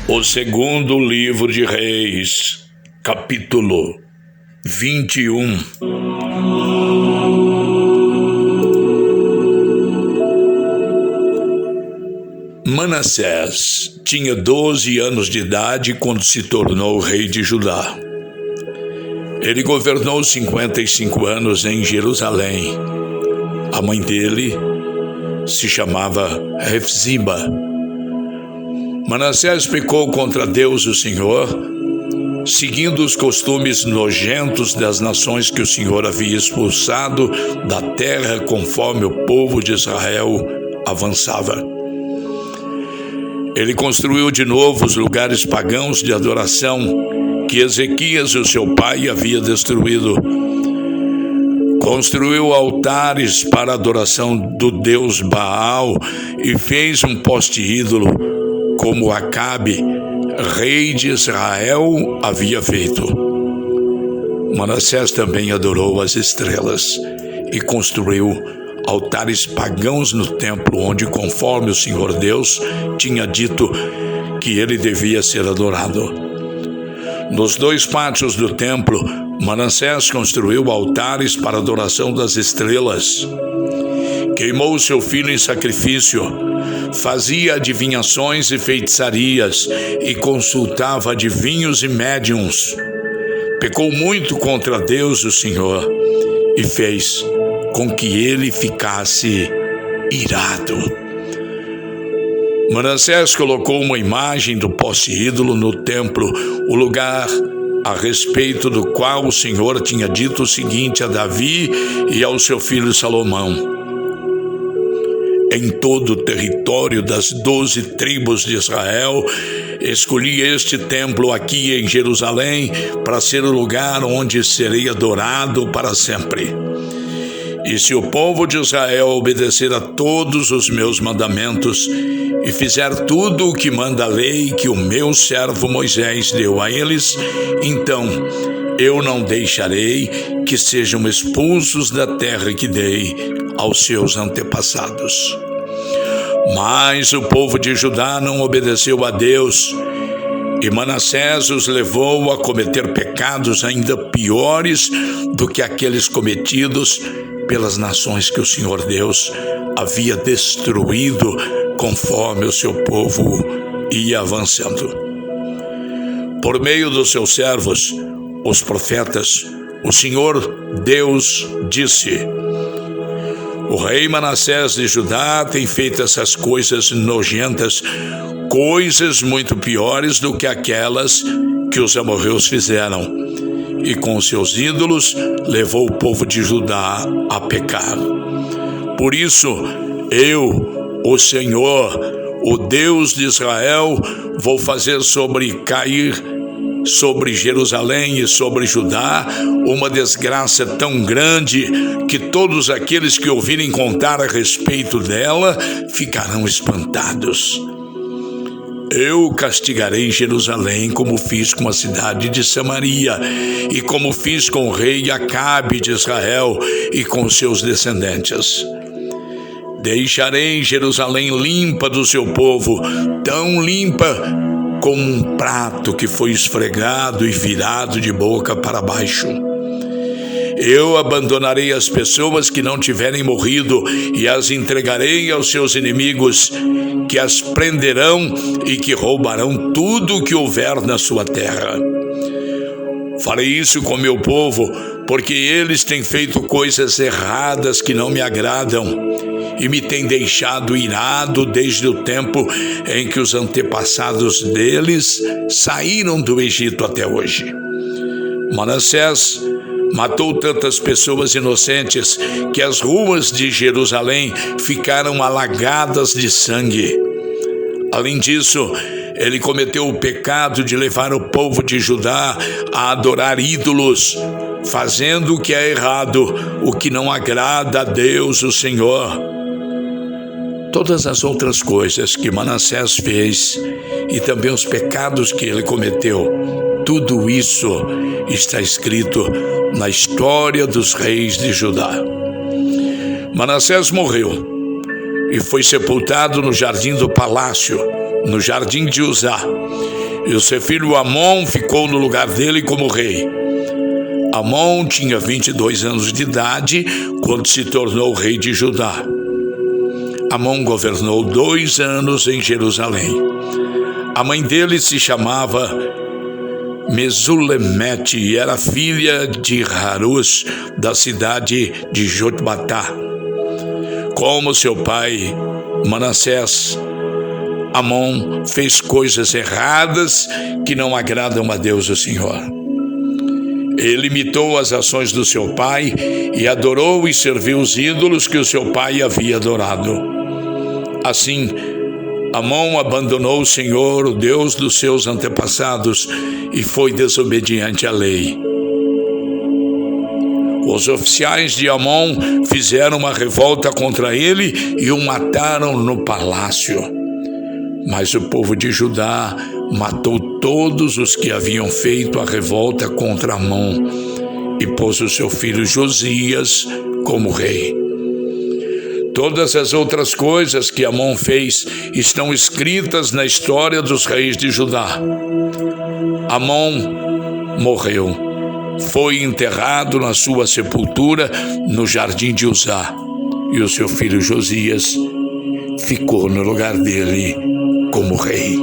O segundo livro de Reis, capítulo 21. Manassés tinha 12 anos de idade quando se tornou rei de Judá. Ele governou 55 anos em Jerusalém. A mãe dele se chamava Hefziba. Manassés pecou contra Deus, o Senhor, seguindo os costumes nojentos das nações que o Senhor havia expulsado da terra conforme o povo de Israel avançava. Ele construiu de novo os lugares pagãos de adoração que Ezequias, o seu pai, havia destruído. Construiu altares para a adoração do deus Baal e fez um poste ídolo, como Acabe, rei de Israel, havia feito. Manassés também adorou as estrelas e construiu altares pagãos no templo, onde, conforme o Senhor Deus tinha dito que ele devia ser adorado. Nos dois pátios do templo, Manassés construiu altares para a adoração das estrelas. Queimou seu filho em sacrifício, fazia adivinhações e feitiçarias e consultava adivinhos e médiuns. Pecou muito contra Deus, o Senhor, e fez com que ele ficasse irado. Manassés colocou uma imagem do poste ídolo no templo, o lugar a respeito do qual o Senhor tinha dito o seguinte a Davi e ao seu filho Salomão: em todo o território das 12 tribos de Israel, escolhi este templo aqui em Jerusalém para ser o lugar onde serei adorado para sempre. E se o povo de Israel obedecer a todos os meus mandamentos e fizer tudo o que manda a lei que o meu servo Moisés deu a eles, então eu não deixarei que sejam expulsos da terra que dei aos seus antepassados. Mas o povo de Judá não obedeceu a Deus, e Manassés os levou a cometer pecados ainda piores do que aqueles cometidos pelas nações que o Senhor Deus havia destruído conforme o seu povo ia avançando. Por meio dos seus servos, os profetas, o Senhor Deus disse: o rei Manassés de Judá tem feito essas coisas nojentas, coisas muito piores do que aquelas que os amorreus fizeram, e com seus ídolos levou o povo de Judá a pecar. Por isso, eu, o Senhor, o Deus de Israel, vou fazer cair sobre Jerusalém e sobre Judá uma desgraça tão grande que todos aqueles que ouvirem contar a respeito dela ficarão espantados. Eu castigarei Jerusalém como fiz com a cidade de Samaria e como fiz com o rei Acabe de Israel e com seus descendentes. Deixarei Jerusalém limpa do seu povo, tão limpa como um prato que foi esfregado e virado de boca para baixo. Eu abandonarei as pessoas que não tiverem morrido e as entregarei aos seus inimigos, que as prenderão e que roubarão tudo o que houver na sua terra. Farei isso com meu povo, porque eles têm feito coisas erradas que não me agradam e me têm deixado irado desde o tempo em que os antepassados deles saíram do Egito até hoje. Manassés matou tantas pessoas inocentes que as ruas de Jerusalém ficaram alagadas de sangue. Além disso, ele cometeu o pecado de levar o povo de Judá a adorar ídolos, fazendo o que é errado, o que não agrada a Deus, o Senhor. Todas as outras coisas que Manassés fez e também os pecados que ele cometeu, tudo isso está escrito na história dos reis de Judá. Manassés morreu e foi sepultado no jardim do palácio, no jardim de Uzá, e o seu filho Amon ficou no lugar dele como rei. Amon tinha 22 anos de idade quando se tornou rei de Judá. Amon governou 2 anos em Jerusalém. A mãe dele se chamava Mesulemete e era filha de Harus, da cidade de Jotbatá. Como seu pai Manassés, Amon fez coisas erradas que não agradam a Deus, o Senhor. Ele imitou as ações do seu pai e adorou e serviu os ídolos que o seu pai havia adorado. Assim, Amon abandonou o Senhor, o Deus dos seus antepassados, e foi desobediente à lei. Os oficiais de Amon fizeram uma revolta contra ele e o mataram no palácio. Mas o povo de Judá matou todos os que haviam feito a revolta contra Amon e pôs o seu filho Josias como rei. Todas as outras coisas que Amon fez estão escritas na história dos reis de Judá. Amon morreu. Foi enterrado na sua sepultura no jardim de Uzá, e o seu filho Josias ficou no lugar dele como rei.